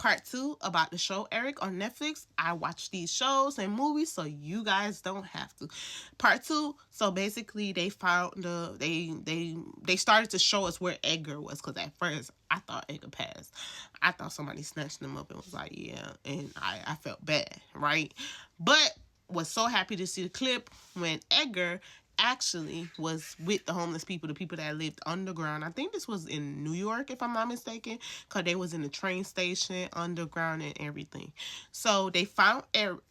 part 2 about the show Eric on Netflix. I watch these shows and movies so you guys don't have to. Part 2, so basically they found they started to show us where Edgar was, because at first I thought Edgar passed. I thought somebody snatched him up and was like, yeah, and I felt bad, right? But was so happy to see the clip when Edgar actually was with the homeless people, the people that lived underground. I think this was in New York, if I'm not mistaken, because they was in the train station, underground, and everything. So they found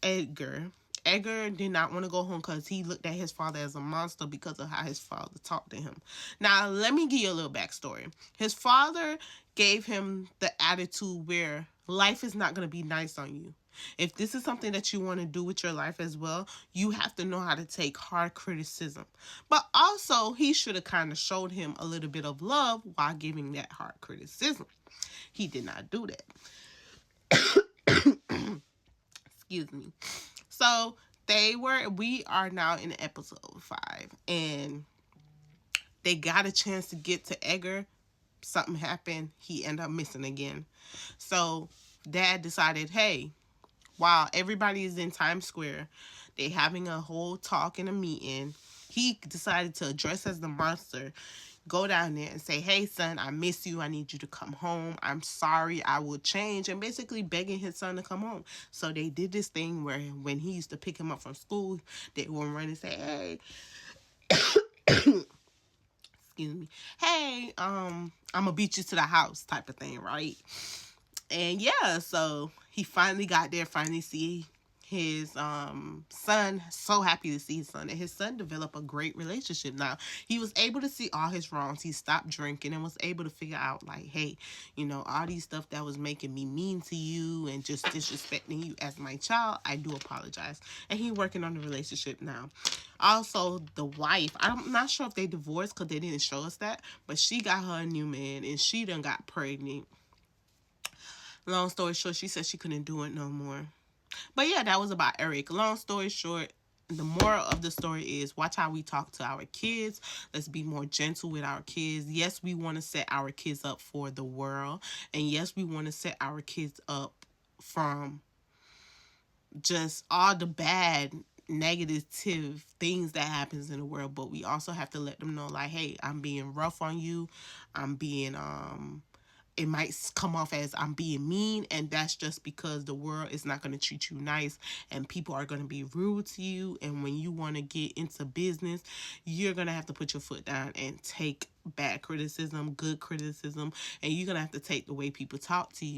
Edgar. Edgar did not want to go home because he looked at his father as a monster because of how his father talked to him. Now, let me give you a little backstory. His father gave him the attitude where life is not going to be nice on you. If this is something that you want to do with your life as well, you have to know how to take hard criticism. But also, he should have kind of showed him a little bit of love while giving that hard criticism. He did not do that. Excuse me. So we are now in episode 5, and they got a chance to get to Edgar. Something happened. He ended up missing again. So Dad decided, hey, while everybody is in Times Square, they having a whole talk and a meeting, he decided to address as the monster, go down there and say, hey, son, I miss you. I need you to come home. I'm sorry. I will change. And basically begging his son to come home. So they did this thing where when he used to pick him up from school, they would run and say, hey, excuse me, hey, I'm going to beat you to the house type of thing, right? And yeah, so he finally got there, finally see his son. So happy to see his son, and his son developed a great relationship. Now he was able to see all his wrongs. He stopped drinking and was able to figure out, like, hey, all these stuff that was making me mean to you and just disrespecting you as my child, I do apologize. And he working on the relationship now. Also, the wife, I'm not sure if they divorced because they didn't show us that, but she got her a new man and she done got pregnant. Long story short, she said she couldn't do it no more. But yeah, that was about Eric. Long story short, the moral of the story is watch how we talk to our kids. Let's be more gentle with our kids. Yes, we want to set our kids up for the world. And yes, we want to set our kids up from just all the bad, negative things that happens in the world. But we also have to let them know, like, hey, I'm being rough on you. I'm being it might come off as I'm being mean, and that's just because the world is not going to treat you nice and people are going to be rude to you. And when you want to get into business, you're going to have to put your foot down and take bad criticism, good criticism, and you're going to have to take the way people talk to you